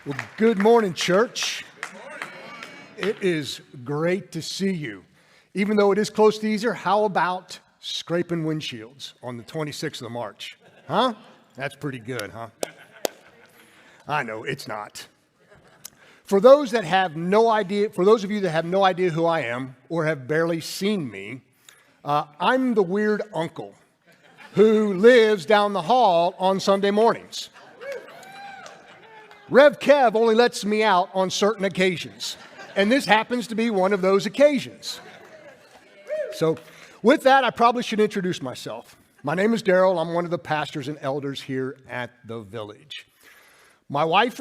Well, good morning, church. It is great to see you. Even though it is close to Easter, how about scraping windshields on the 26th of March? Huh? That's pretty good, huh? I know, it's not. For those of you that have no idea who I am or have barely seen me, I'm the weird uncle who lives down the hall on Sunday mornings. Rev Kev only lets me out on certain occasions, and this happens to be one of those occasions. So with that, I probably should introduce myself. My name is Daryl. I'm one of the pastors and elders here at the Village. My wife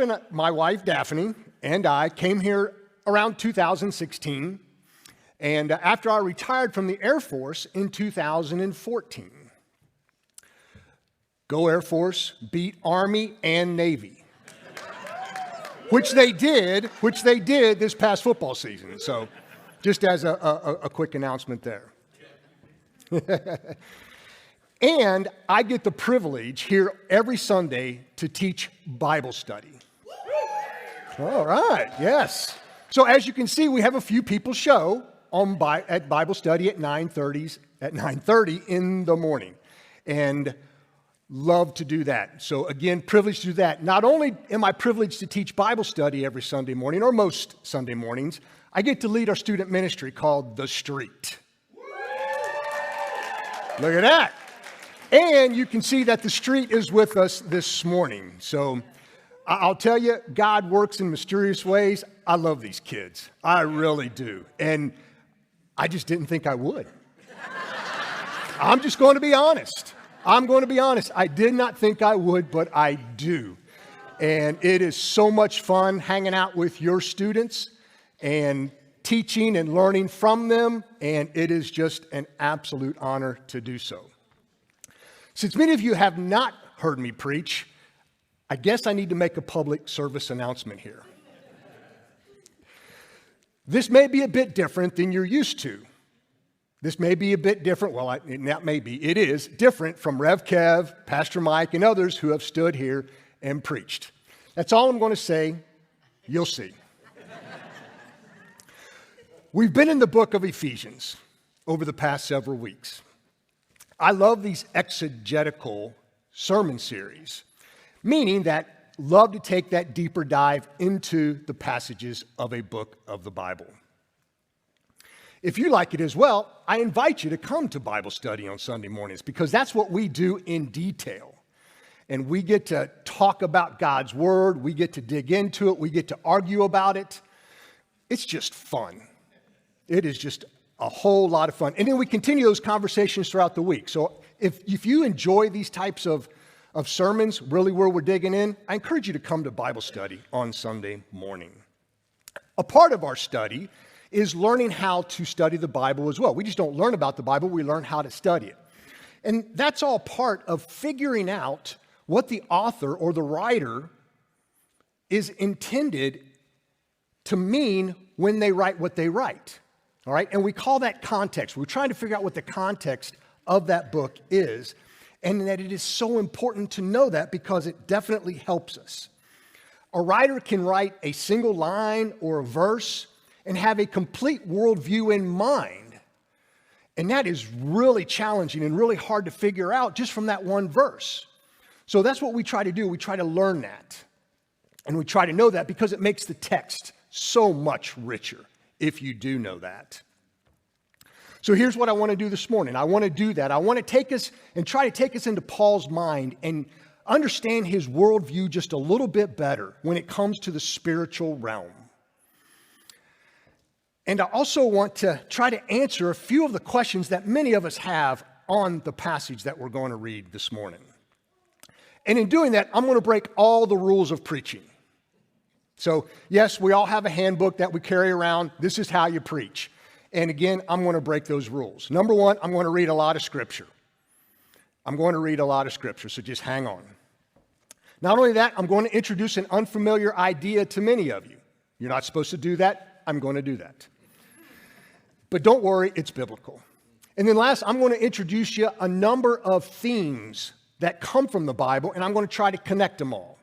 Daphne and I came here around 2016, and after I retired from the Air Force in 2014. Go Air Force, beat Army and Navy. Which they did this past football season. So just as a quick announcement there. And I get the privilege here every Sunday to teach Bible study. All right, yes. So as you can see, we have a few people show at Bible study at 9:30 in the morning. And love to do that. So again, privileged to do that. Not only am I privileged to teach Bible study every Sunday morning, or most Sunday mornings, I get to lead our student ministry called The Street. Look at that. And you can see that The Street is with us this morning. So I'll tell you, God works in mysterious ways. I love these kids. I really do. And I just didn't think I would. I'm just going to be honest. I did not think I would, but I do. And it is so much fun hanging out with your students and teaching and learning from them. And it is just an absolute honor to do so. Since many of you have not heard me preach, I guess I need to make a public service announcement here. This may be a bit different than you're used to. This may be a bit different. Well, it is different from Rev Kev, Pastor Mike, and others who have stood here and preached. That's all I'm going to say. You'll see. We've been in the book of Ephesians over the past several weeks. I love these exegetical sermon series, meaning that love to take that deeper dive into the passages of a book of the Bible. If you like it as well, I invite you to come to Bible study on Sunday mornings because that's what we do in detail. And we get to talk about God's Word. We get to dig into it. We get to argue about it. It's just fun. It is just a whole lot of fun. And then we continue those conversations throughout the week. So if you enjoy these types of sermons, really where we're digging in, I encourage you to come to Bible study on Sunday morning. A part of our study is learning how to study the Bible as well. We just don't learn about the Bible, we learn how to study it. And that's all part of figuring out what the author or the writer is intended to mean when they write what they write. All right? And we call that context. We're trying to figure out what the context of that book is, and that it is so important to know that because it definitely helps us. A writer can write a single line or a verse and have a complete worldview in mind. And that is really challenging and really hard to figure out just from that one verse. So that's what we try to do. We try to learn that. And we try to know that because it makes the text so much richer if you do know that. So here's what I want to do this morning. I want to do that. I want to take us and try to take us into Paul's mind and understand his worldview just a little bit better when it comes to the spiritual realm. And I also want to try to answer a few of the questions that many of us have on the passage that we're going to read this morning. And in doing that, I'm going to break all the rules of preaching. So, yes, we all have a handbook that we carry around. This is how you preach. And again, I'm going to break those rules. Number one, I'm going to read a lot of Scripture. So just hang on. Not only that, I'm going to introduce an unfamiliar idea to many of you. You're not supposed to do that. I'm going to do that. But don't worry, it's biblical. And then last, I'm going to introduce you a number of themes that come from the Bible, and I'm going to try to connect them all.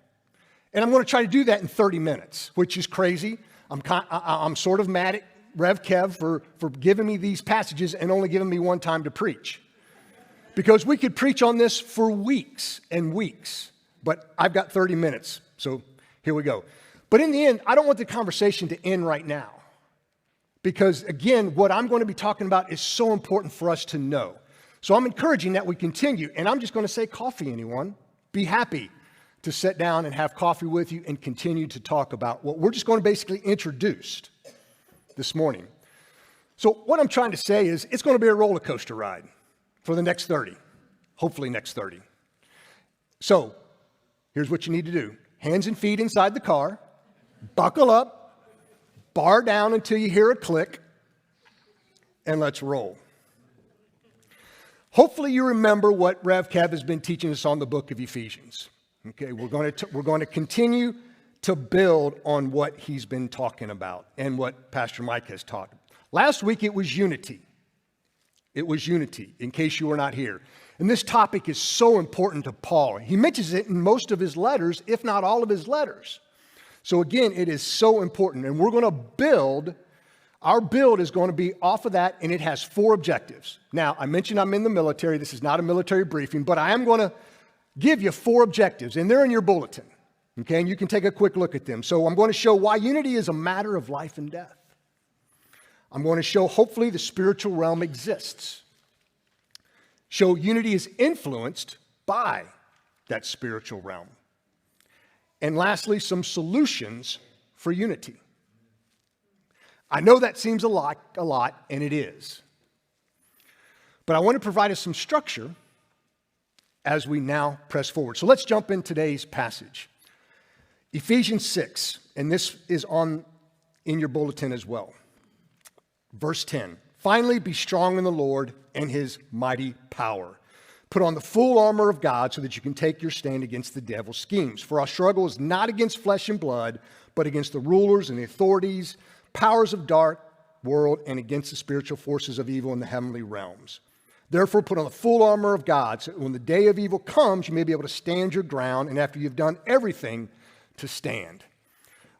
And I'm going to try to do that in 30 minutes, which is crazy. I'm sort of mad at Rev Kev for giving me these passages and only giving me one time to preach. Because we could preach on this for weeks and weeks, but I've got 30 minutes, so here we go. But in the end, I don't want the conversation to end right now. Because again, what I'm going to be talking about is so important for us to know. So I'm encouraging that we continue, and I'm just going to say coffee, anyone. Be happy to sit down and have coffee with you and continue to talk about what we're just going to basically introduce this morning. So what I'm trying to say is it's going to be a roller coaster ride for the next 30, hopefully next 30. So here's what you need to do. Hands and feet inside the car, buckle up, bar down until you hear a click, and let's roll. Hopefully you remember what Rev Kev has been teaching us on the book of Ephesians. Okay, we're going to continue to build on what he's been talking about and what Pastor Mike has taught. Last week it was unity. It was unity, in case you were not here. And this topic is so important to Paul. He mentions it in most of his letters, if not all of his letters. So again, it is so important. And we're going to build, our build is going to be off of that, and it has 4 objectives. Now, I mentioned I'm in the military. This is not a military briefing, but I am going to give you 4 objectives, and they're in your bulletin. Okay, and you can take a quick look at them. So I'm going to show why unity is a matter of life and death. I'm going to show, hopefully, the spiritual realm exists. Show unity is influenced by that spiritual realm. And lastly, some solutions for unity. I know that seems a lot, and it is. But I want to provide us some structure as we now press forward. So let's jump in today's passage. Ephesians 6, and this is in your bulletin as well. Verse 10, finally be strong in the Lord and his mighty power. Put on the full armor of God so that you can take your stand against the devil's schemes. For our struggle is not against flesh and blood, but against the rulers and the authorities, powers of dark world, and against the spiritual forces of evil in the heavenly realms. Therefore, put on the full armor of God so that when the day of evil comes, you may be able to stand your ground, and after you've done everything, to stand.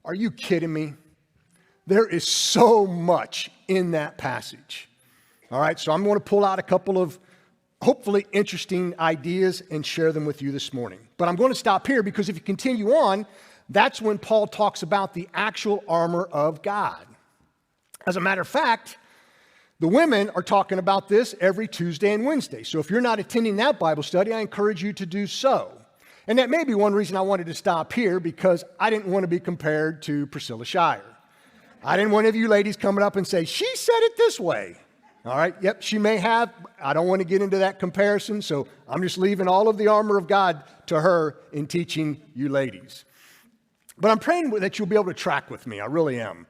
Are you kidding me? There is so much in that passage. All right, so I'm going to pull out a couple of hopefully interesting ideas and share them with you this morning. But I'm going to stop here because if you continue on, that's when Paul talks about the actual armor of God. As a matter of fact, the women are talking about this every Tuesday and Wednesday. So if you're not attending that Bible study, I encourage you to do so. And that may be one reason I wanted to stop here, because I didn't want to be compared to Priscilla Shire. I didn't want any of you ladies coming up and say, she said it this way. All right, yep, she may have. I don't want to get into that comparison, so I'm just leaving all of the armor of God to her in teaching you ladies. But I'm praying that you'll be able to track with me. I really am.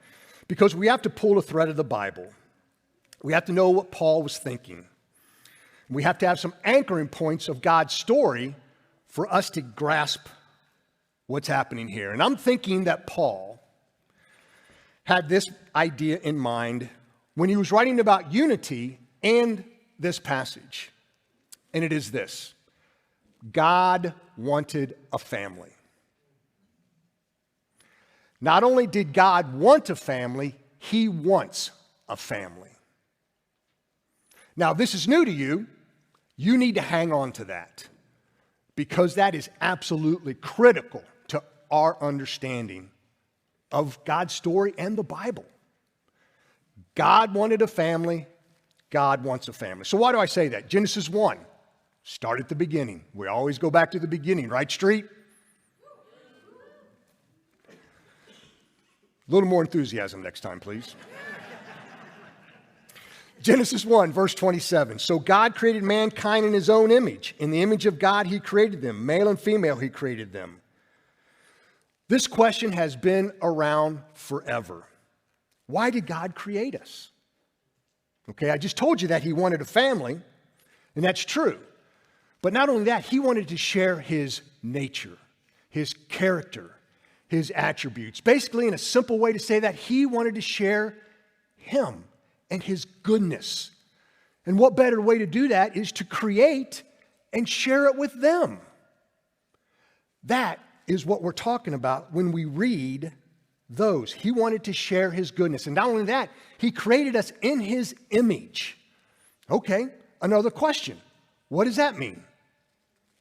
Because we have to pull a thread of the Bible. We have to know what Paul was thinking. We have to have some anchoring points of God's story for us to grasp what's happening here. And I'm thinking that Paul had this idea in mind when he was writing about unity and this passage. And it is this: God wanted a family. Not only did God want a family, he wants a family. Now, if this is new to you, you need to hang on to that, because that is absolutely critical to our understanding of God's story and the Bible. God wanted a family. God wants a family. So why do I say that? Genesis 1, start at the beginning. We always go back to the beginning, right, Street? A little more enthusiasm next time, please. Genesis 1, verse 27. So God created mankind in his own image. In the image of God, he created them. Male and female, he created them. This question has been around forever. Why did God create us? Okay, I just told you that he wanted a family, and that's true. But not only that, he wanted to share his nature, his character, his attributes. Basically, in a simple way to say that, he wanted to share him and his goodness. And what better way to do that is to create and share it with them. That is what we're talking about when we read those. He wanted to share his goodness. And not only that, he created us in his image. Okay, another question. What does that mean?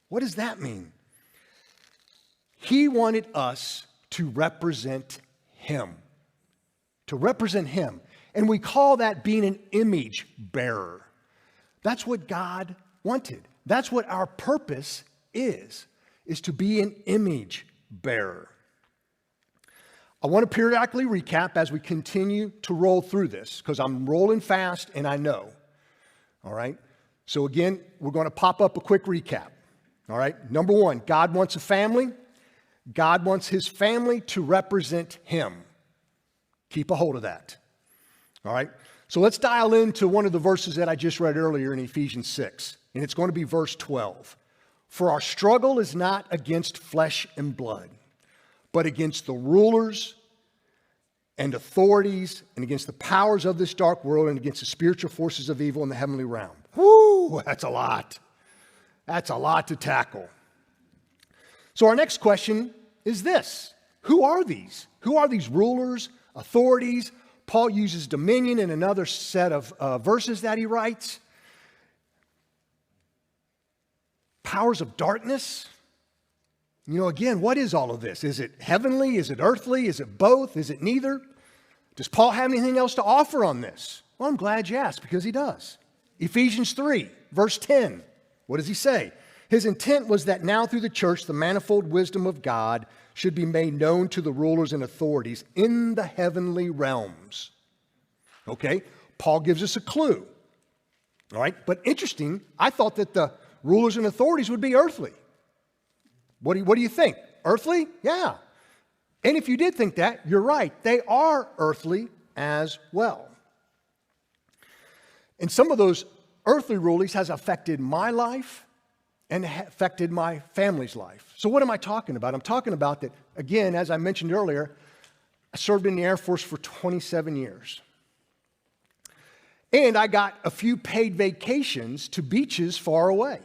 What does that mean? He wanted us to represent him. To represent him. And we call that being an image bearer. That's what God wanted. That's what our purpose is to be an image bearer. I want to periodically recap as we continue to roll through this, because I'm rolling fast and I know. All right? So again, we're going to pop up a quick recap. All right? Number one, God wants a family. God wants his family to represent him. Keep a hold of that. All right? So let's dial into one of the verses that I just read earlier in Ephesians 6. And it's going to be verse 12. For our struggle is not against flesh and blood, but against the rulers and authorities and against the powers of this dark world and against the spiritual forces of evil in the heavenly realm. Woo, that's a lot. That's a lot to tackle. So our next question is this. Who are these? Who are these rulers, authorities? Paul uses dominion in another set of verses that he writes. Powers of darkness. You know, again, what is all of this? Is it heavenly? Is it earthly? Is it both? Is it neither? Does Paul have anything else to offer on this? Well, I'm glad you asked, because he does. Ephesians 3, verse 10. What does he say? His intent was that now through the church, the manifold wisdom of God should be made known to the rulers and authorities in the heavenly realms. Okay, Paul gives us a clue. All right, but interesting, I thought that the rulers and authorities would be earthly. What do you think? Earthly? Yeah. And if you did think that, you're right. They are earthly as well. And some of those earthly rulers has affected my life and affected my family's life. So what am I talking about? I'm talking about that, again, as I mentioned earlier, I served in the Air Force for 27 years. And I got a few paid vacations to beaches far away.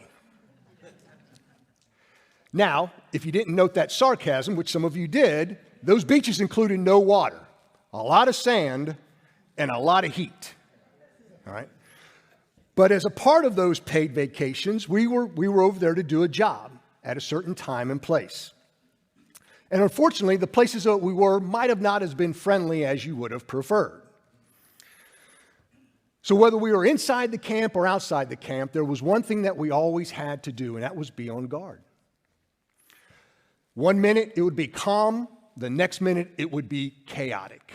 Now, if you didn't note that sarcasm, which some of you did, those beaches included no water, a lot of sand, and a lot of heat. All right? But as a part of those paid vacations, we were over there to do a job at a certain time and place. And unfortunately, the places that we were might have not as been friendly as you would have preferred. So whether we were inside the camp or outside the camp, there was one thing that we always had to do, and that was be on guard. One minute it would be calm, the next minute it would be chaotic.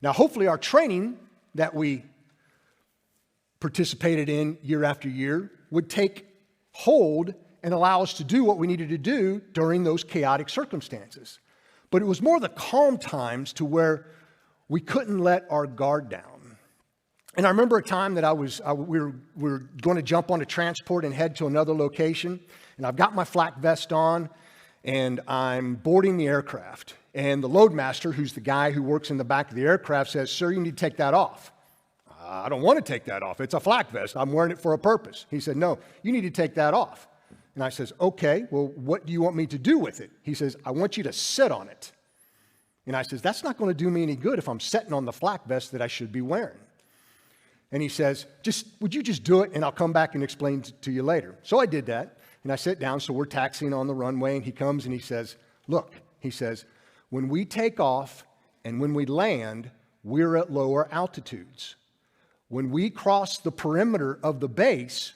Now, hopefully our training that we participated in year after year would take hold and allow us to do what we needed to do during those chaotic circumstances. But it was more the calm times to where we couldn't let our guard down. And I remember a time that we were going to jump on a transport and head to another location, and I've got my flak vest on, and I'm boarding the aircraft. And the loadmaster, who's the guy who works in the back of the aircraft, says, "Sir, you need to take that off." I don't want to take that off. It's a flak vest. I'm wearing it for a purpose. He said, "No, you need to take that off." And I says, "Okay, well, what do you want me to do with it?" He says, "I want you to sit on it." And I says, "That's not going to do me any good if I'm sitting on the flak vest that I should be wearing." And he says, would you just do it, and I'll come back and explain to you later. So I did that, and I sit down, so we're taxiing on the runway, and he comes and he says, "Look," he says, "when we take off and when we land, we're at lower altitudes. When we cross the perimeter of the base,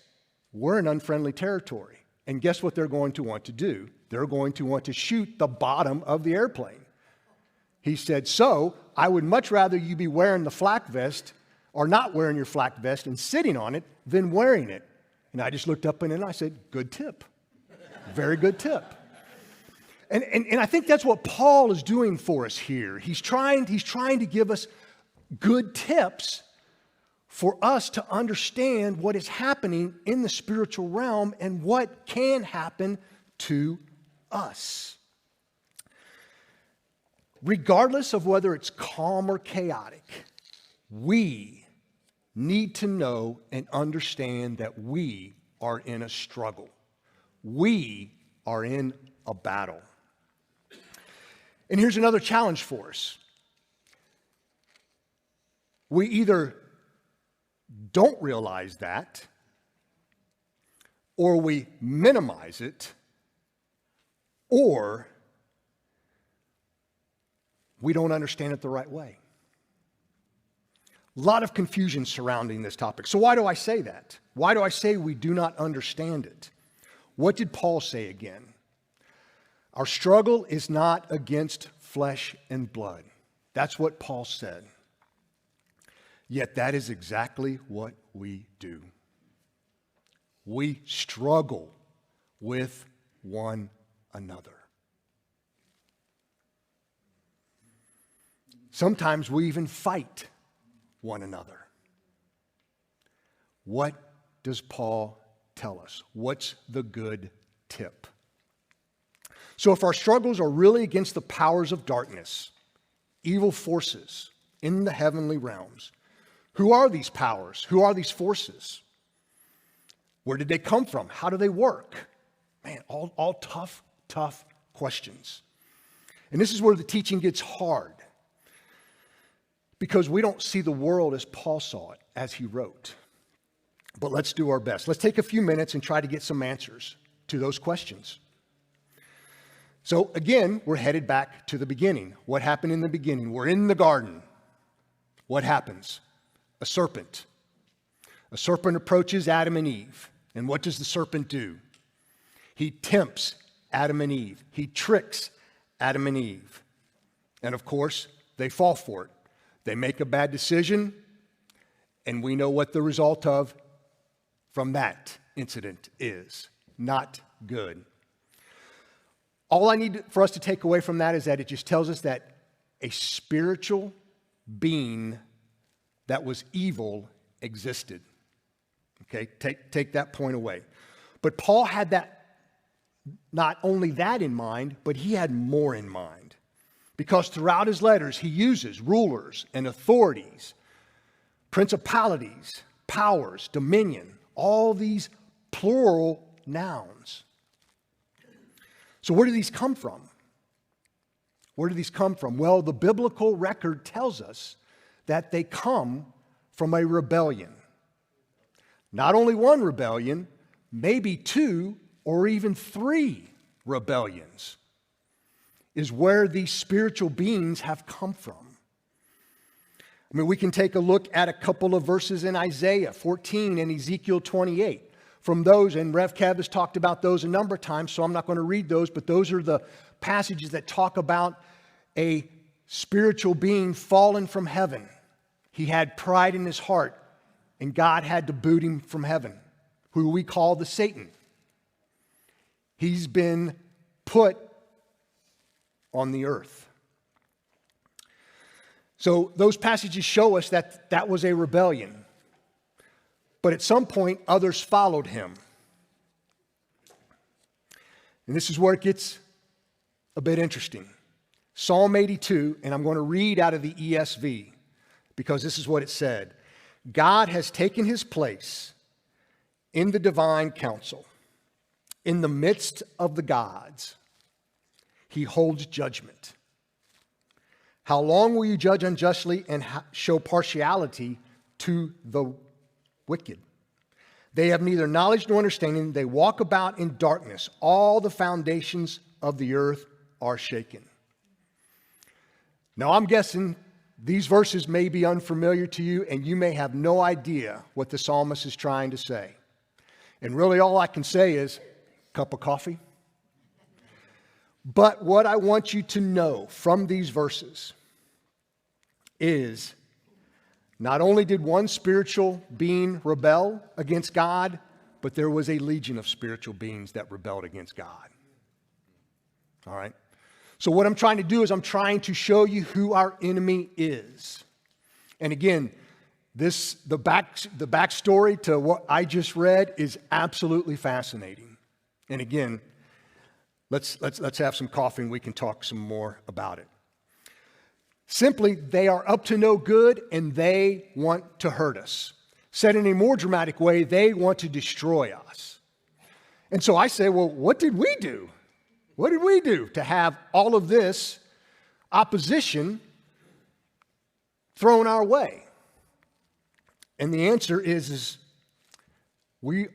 we're in unfriendly territory. And guess what they're going to want to do? They're going to want to shoot the bottom of the airplane." He said, "So I would much rather you be wearing the flak vest or not wearing your flak vest and sitting on it than wearing it." And I just looked up and I said, "Good tip. Very good tip." And I think that's what Paul is doing for us here. He's trying to give us good tips for us to understand what is happening in the spiritual realm and what can happen to us. Regardless of whether it's calm or chaotic, we need to know and understand that we are in a struggle. We are in a battle. And here's another challenge for us. We either don't realize that, or we minimize it, or we don't understand it the right way. A lot of confusion surrounding this topic. So why do I say that? Why do I say we do not understand it? What did Paul say again? Our struggle is not against flesh and blood. That's what Paul said. Yet that is exactly what we do. We struggle with one another. Sometimes we even fight one another. What does Paul tell us? What's the good tip? So if our struggles are really against the powers of darkness, evil forces in the heavenly realms, who are these powers? Who are these forces? Where did they come from? How do they work? Man, all tough questions. And this is where the teaching gets hard, because we don't see the world as Paul saw it, as he wrote. But let's do our best. Let's take a few minutes and try to get some answers to those questions. So again, we're headed back to the beginning. What happened in the beginning? We're in the garden. What happens? A serpent. A serpent approaches Adam and Eve. And what does the serpent do? He tempts Adam and Eve. He tricks Adam and Eve. And of course, they fall for it. They make a bad decision, and we know what the result of from that incident is. Not good. All I need for us to take away from that is that it just tells us that a spiritual being that was evil existed. Okay, take that point away. But Paul had that, not only that in mind, but he had more in mind. Because throughout his letters, he uses rulers and authorities, principalities, powers, dominion, all these plural nouns. So where do these come from? Where do these come from? Well, the biblical record tells us that they come from a rebellion. Not only one rebellion, maybe two or even three rebellions is where these spiritual beings have come from. I mean, we can take a look at a couple of verses in Isaiah 14 and Ezekiel 28. From those, and Rev Kev has talked about those a number of times, so I'm not going to read those, but those are the passages that talk about a spiritual being fallen from heaven. He had pride in his heart, and God had to boot him from heaven, who we call the Satan. He's been put on the earth. So those passages show us that that was a rebellion. But at some point, others followed him. And this is where it gets a bit interesting. Psalm 82, and I'm going to read out of the ESV, because this is what it said. God has taken his place in the divine council. In the midst of the gods, he holds judgment. How long will you judge unjustly and show partiality to the wicked? They have neither knowledge nor understanding. They walk about in darkness. All the foundations of the earth are shaken. Now, I'm guessing these verses may be unfamiliar to you, and you may have no idea what the psalmist is trying to say. And really, all I can say is, cup of coffee. But what I want you to know from these verses is not only did one spiritual being rebel against God, but there was a legion of spiritual beings that rebelled against God. All right? So what I'm trying to do is I'm trying to show you who our enemy is. And again, the backstory to what I just read is absolutely fascinating. And again, let's have some coffee and we can talk some more about it. Simply, they are up to no good and they want to hurt us. Said in a more dramatic way, they want to destroy us. And so I say, well, what did we do? What did we do to have all of this opposition thrown our way? And the answer is we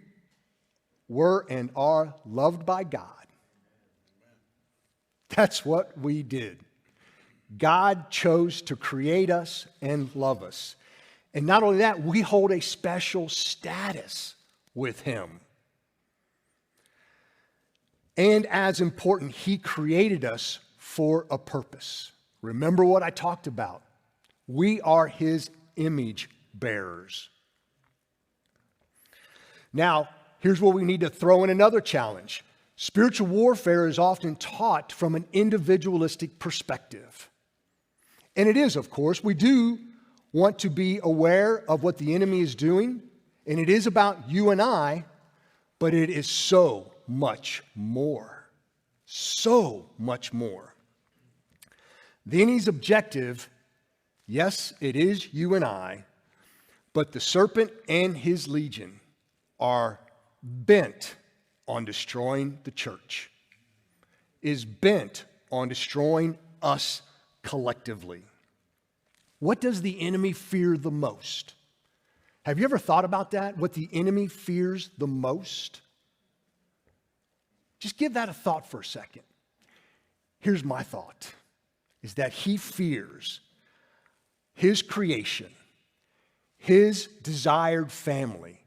were and are loved by God. That's what we did. God chose to create us and love us. And not only that, we hold a special status with Him. And as important, He created us for a purpose. Remember what I talked about. We are His image bearers. Now, here's where we need to throw in another challenge. Spiritual warfare is often taught from an individualistic perspective. And it is, of course. We do want to be aware of what the enemy is doing, and it is about you and I, but it is so much more. So much more. The enemy's objective, yes, it is you and I, but the serpent and his legion are bent on destroying the church, is bent on destroying us collectively. What does the enemy fear the most? Have you ever thought about that? What the enemy fears the most? Just give that a thought for a second. Here's my thought, is that he fears his creation, his desired family,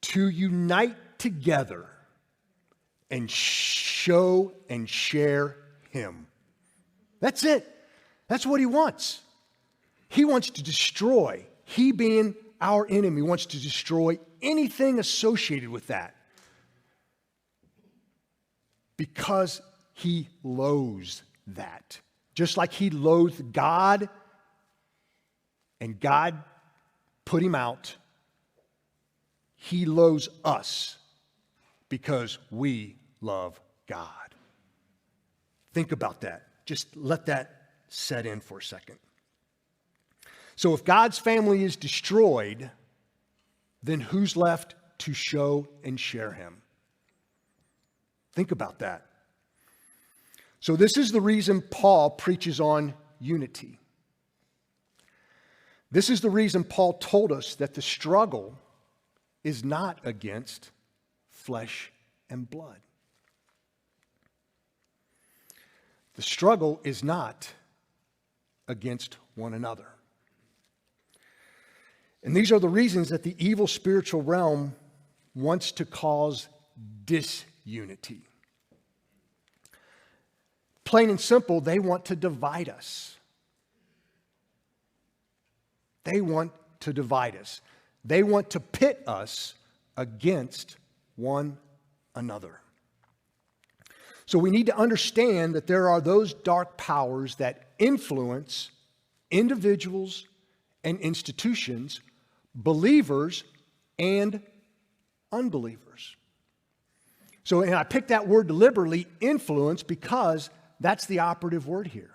to unite together and show and share him. That's it. That's what he wants. He wants to destroy, he being our enemy, wants to destroy anything associated with that. Because he loathes that. Just like he loathed God, and God put him out, he loathes us because we love God. Think about that. Just let that set in for a second. So if God's family is destroyed, then who's left to show and share him? Think about that. So this is the reason Paul preaches on unity. This is the reason Paul told us that the struggle is not against flesh and blood. The struggle is not against one another. And these are the reasons that the evil spiritual realm wants to cause disunity. Plain and simple, they want to divide us. They want to divide us. They want to pit us against one another. So we need to understand that there are those dark powers that influence individuals and institutions, believers and unbelievers. So, and I picked that word deliberately, influence, because that's the operative word here.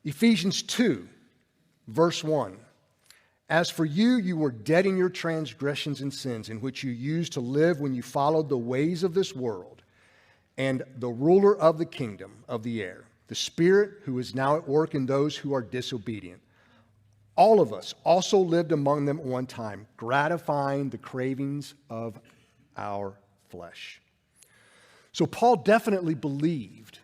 Ephesians 2, verse 1. As for you, you were dead in your transgressions and sins, in which you used to live when you followed the ways of this world and the ruler of the kingdom of the air, the Spirit who is now at work in those who are disobedient. All of us also lived among them at one time, gratifying the cravings of our flesh. So Paul definitely believed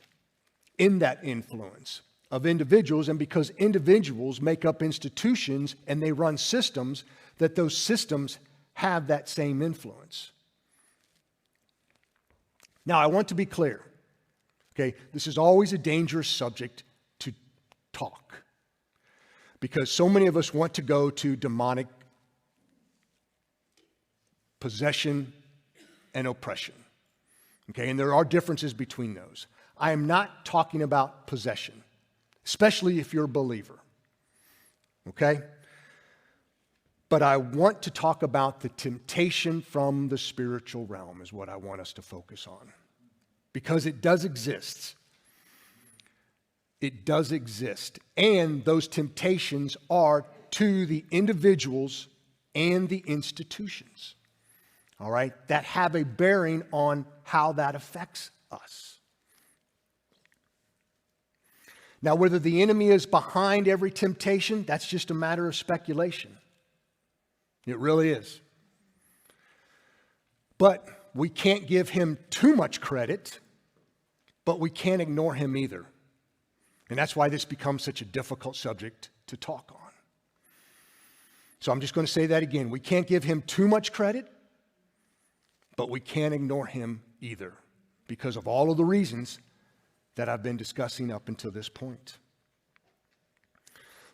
in that influence of individuals, and because individuals make up institutions and they run systems, that those systems have that same influence. Now, I want to be clear, okay? This is always a dangerous subject to talk, because so many of us want to go to demonic possession and oppression, okay? And there are differences between those. I am not talking about possession, especially if you're a believer, okay? But I want to talk about the temptation from the spiritual realm is what I want us to focus on, because it does exist. It does exist, and those temptations are to the individuals and the institutions, all right, that have a bearing on how that affects us. Now, whether the enemy is behind every temptation, that's just a matter of speculation. It really is. But we can't give him too much credit, but we can't ignore him either. And that's why this becomes such a difficult subject to talk on. So I'm just going to say that again. We can't give him too much credit, but we can't ignore him either because of all of the reasons that I've been discussing up until this point.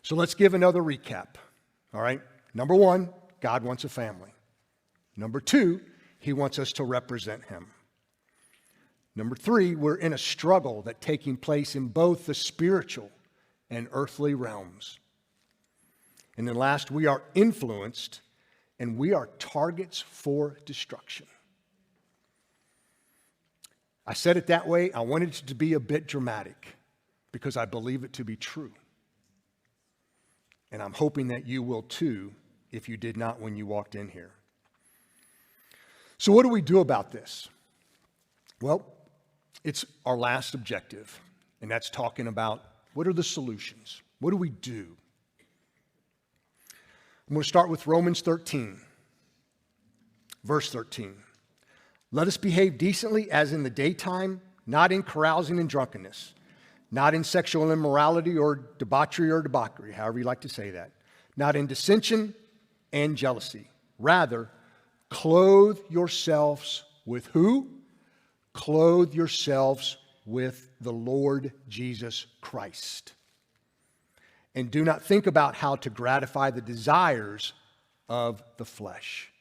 So let's give another recap. All right. Number one, God wants a family. Number two, he wants us to represent him. Number three, we're in a struggle that's taking place in both the spiritual and earthly realms. And then last, we are influenced and we are targets for destruction. I said it that way. I wanted it to be a bit dramatic because I believe it to be true. And I'm hoping that you will too if you did not when you walked in here. So what do we do about this? Well, it's our last objective, and that's talking about what are the solutions? What do we do? I'm going to start with Romans 13, verse 13. Let us behave decently as in the daytime, not in carousing and drunkenness, not in sexual immorality or debauchery, however you like to say that, not in dissension and jealousy. Rather, clothe yourselves with who? Clothe yourselves with the Lord Jesus Christ. And do not think about how to gratify the desires of the flesh.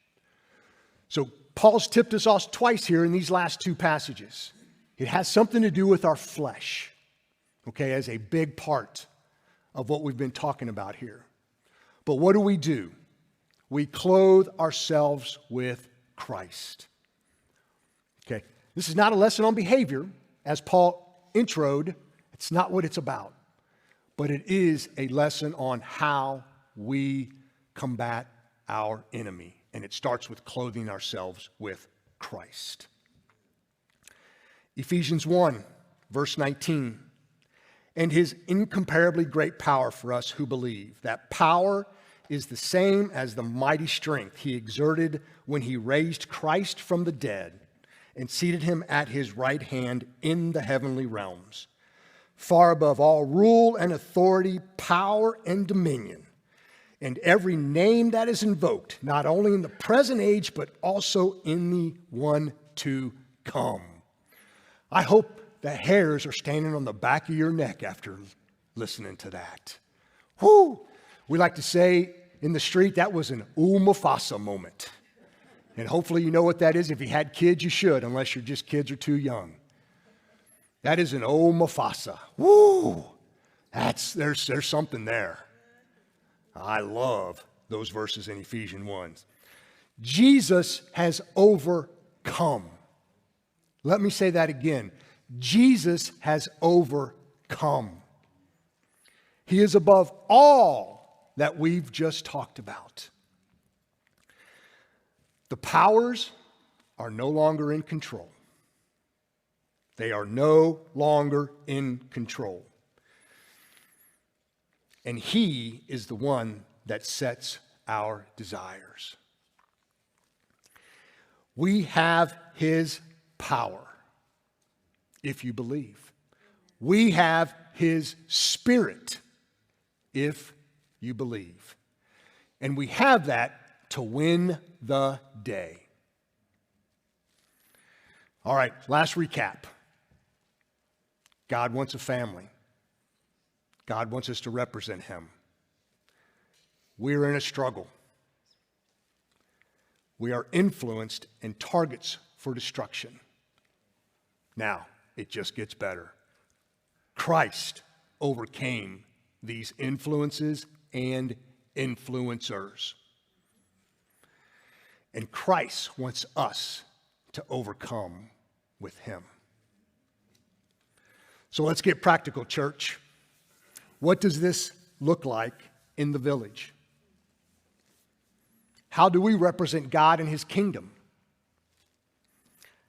So Paul's tipped us off twice here in these last two passages. It has something to do with our flesh, okay, as a big part of what we've been talking about here. But what do? We clothe ourselves with Christ. Okay, this is not a lesson on behavior, as Paul introed. It's not what it's about. But it is a lesson on how we combat our enemy. And it starts with clothing ourselves with Christ. Ephesians 1, verse 19. And his incomparably great power for us who believe. That power is the same as the mighty strength he exerted when he raised Christ from the dead and seated him at his right hand in the heavenly realms, far above all rule and authority, power and dominion, and every name that is invoked, not only in the present age, but also in the one to come. I hope the hairs are standing on the back of your neck after listening to that. Whoo! We like to say in the street, that was an Mufasa moment. And hopefully you know what that is. If you had kids, you should, unless you're just kids or too young. That is an Mufasa. Woo! There's something there. I love those verses in Ephesians 1. Jesus has overcome. Let me say that again. Jesus has overcome. He is above all that we've just talked about. The powers are no longer in control. They are no longer in control. And he is the one that sets our desires. We have his power, if you believe. We have his spirit, if you believe. And we have that to win the day. All right, last recap. God wants a family. God wants us to represent him. We're in a struggle. We are influenced and targets for destruction. Now, it just gets better. Christ overcame these influences and influencers. And Christ wants us to overcome with him. So let's get practical, church. What does this look like in the village? How do we represent God and his kingdom?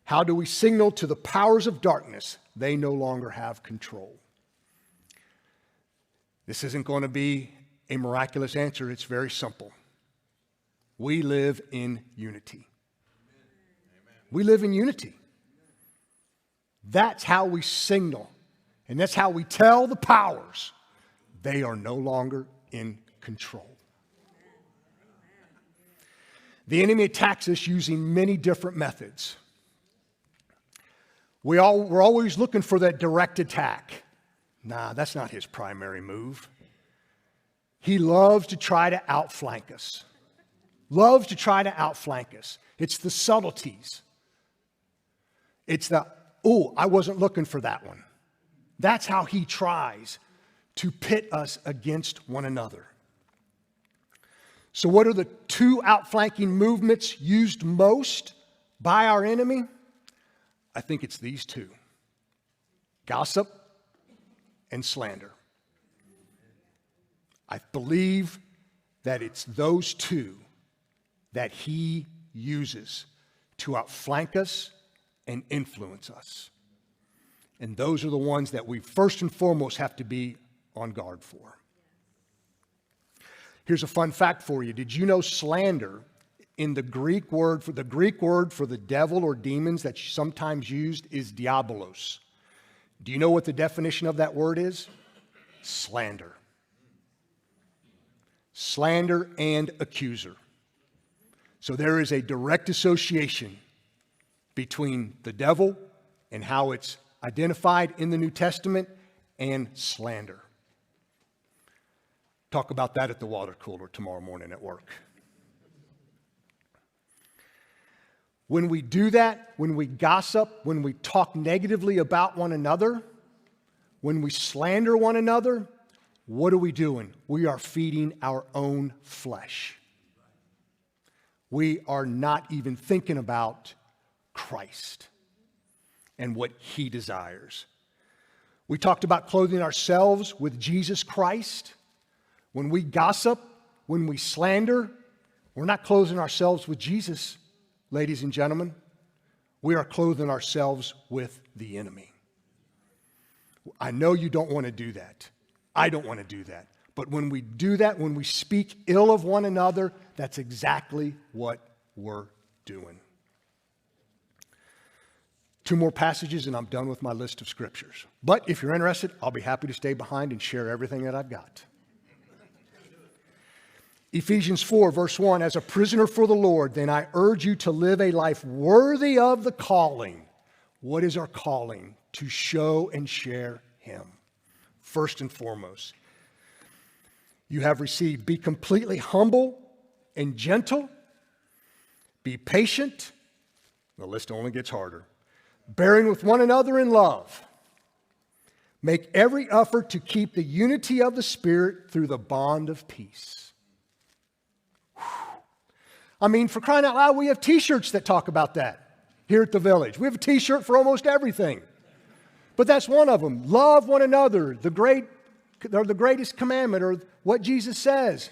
How do we signal to the powers of darkness they no longer have control? This isn't going to be a miraculous answer. It's very simple. We live in unity. We live in unity. That's how we signal, and that's how we tell the powers they are no longer in control. The enemy attacks us using many different methods. We're always looking for that direct attack. Nah, that's not his primary move. He loves to try to outflank us. Loves to try to outflank us. It's the subtleties. It's the, oh, I wasn't looking for that one. That's how he tries to pit us against one another. So what are the two outflanking movements used most by our enemy? I think it's these two: gossip and slander. I believe that it's those two that he uses to outflank us and influence us. And those are the ones that we first and foremost have to be on guard for. Here's a fun fact for you. Did you know slander in the Greek word for the devil or demons that's sometimes used is diabolos? Do you know what the definition of that word is? Slander. Slander and accuser. So there is a direct association between the devil and how it's identified in the New Testament and slander. Talk about that at the water cooler tomorrow morning at work. When we do that, when we gossip, when we talk negatively about one another, when we slander one another, what are we doing? We are feeding our own flesh. We are not even thinking about Christ and what he desires. We talked about clothing ourselves with Jesus Christ. When we gossip, when we slander, we're not clothing ourselves with Jesus, ladies and gentlemen. We are clothing ourselves with the enemy. I know you don't want to do that. I don't want to do that. But when we do that, when we speak ill of one another, that's exactly what we're doing. Two more passages and I'm done with my list of scriptures. But if you're interested, I'll be happy to stay behind and share everything that I've got. Ephesians 4, verse 1, as a prisoner for the Lord, then I urge you to live a life worthy of the calling. What is our calling? To show and share him. First and foremost, you have received. Be completely humble and gentle. Be patient. The list only gets harder. Bearing with one another in love. Make every effort to keep the unity of the Spirit through the bond of peace. I mean, for crying out loud, we have t-shirts that talk about that here at the village. We have a t-shirt for almost everything. But that's one of them. Love one another, the greatest commandment, or what Jesus says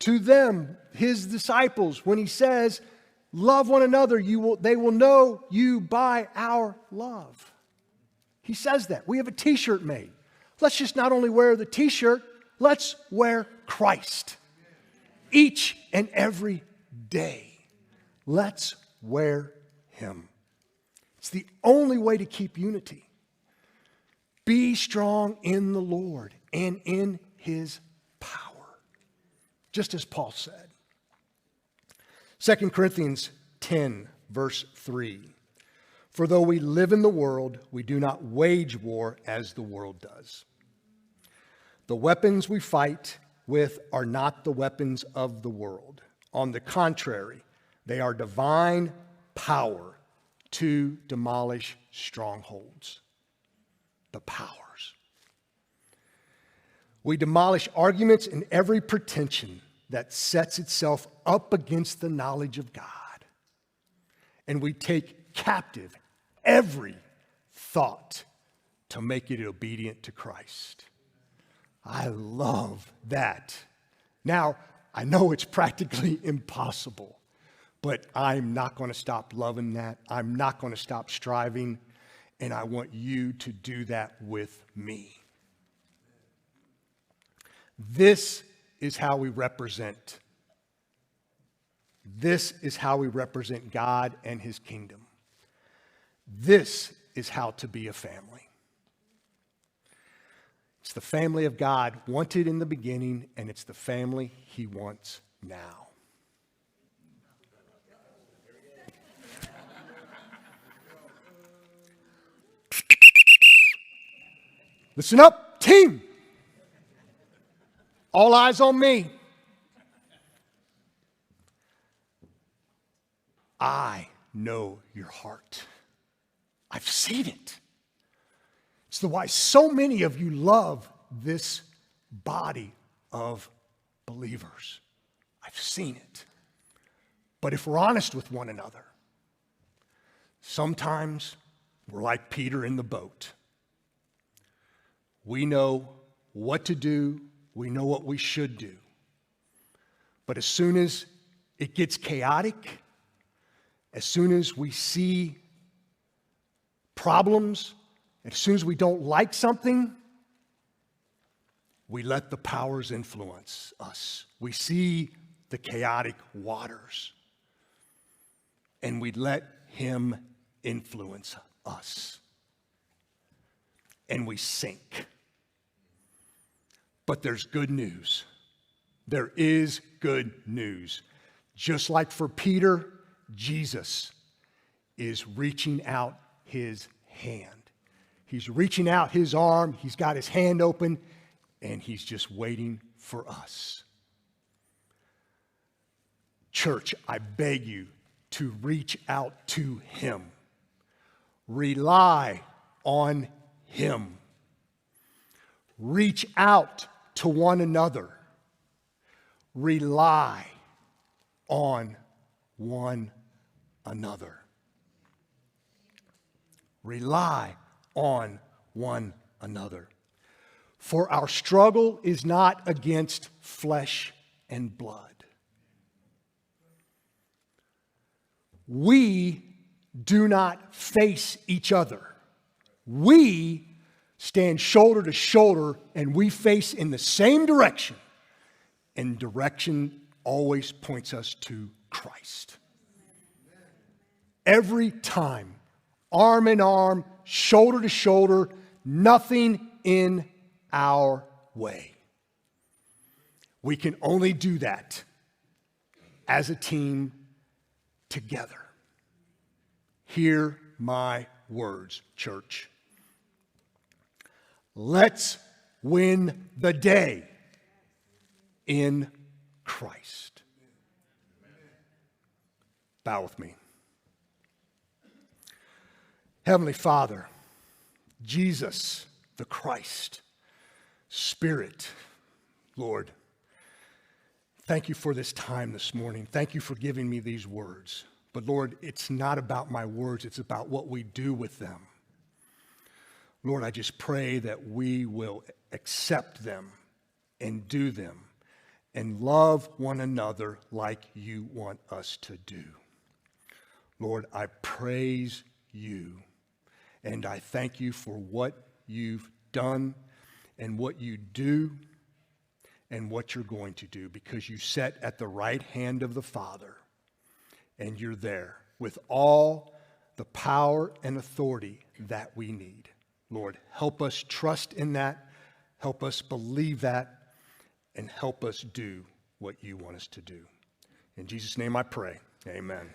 to them, his disciples, when he says, love one another, they will know you by our love. He says that. We have a t-shirt made. Let's just not only wear the t-shirt, let's wear Christ. Each and every day. Let's wear him. It's the only way to keep unity. Be strong in the Lord and in his power. Just as Paul said. 2 Corinthians 10, verse 3. For though we live in the world, we do not wage war as the world does. The weapons we fight with are not the weapons of the world. On the contrary, they are divine power to demolish strongholds. The powers. We demolish arguments and every pretension that sets itself up against the knowledge of God. And we take captive every thought to make it obedient to Christ. I love that. Now, I know it's practically impossible, but I'm not going to stop loving that. I'm not going to stop striving, and I want you to do that with me. This is how we represent. This is how we represent God and his kingdom. This is how to be a family. It's the family of God wanted in the beginning, and it's the family he wants now. Listen up, team. All eyes on me. I know your heart. I've seen it. It's the why so many of you love this body of believers. I've seen it. But if we're honest with one another, sometimes we're like Peter in the boat. We know what to do. We know what we should do. But as soon as it gets chaotic, as soon as we see problems, as soon as we don't like something, we let the powers influence us. We see the chaotic waters, and we let him influence us. And we sink. But there's good news. There is good news. Just like for Peter, Jesus is reaching out his hand. He's reaching out his arm. He's got his hand open, and he's just waiting for us. Church, I beg you to reach out to him. Rely on him. Reach out to one another. Rely on one another. Rely on one another. For our struggle is not against flesh and blood. We do not face each other. We stand shoulder to shoulder, and we face in the same direction. And direction always points us to Christ. Every time, arm in arm, shoulder to shoulder, nothing in our way. We can only do that as a team together. Hear my words, church. Let's win the day in Christ. Bow with me. Heavenly Father, Jesus, the Christ, Spirit, Lord, thank you for this time this morning. Thank you for giving me these words. But Lord, it's not about my words, it's about what we do with them. Lord, I just pray that we will accept them and do them and love one another like you want us to do. Lord, I praise you and I thank you for what you've done and what you do and what you're going to do, because you sit at the right hand of the Father and you're there with all the power and authority that we need. Lord, help us trust in that, help us believe that, and help us do what you want us to do. In Jesus' name I pray, amen.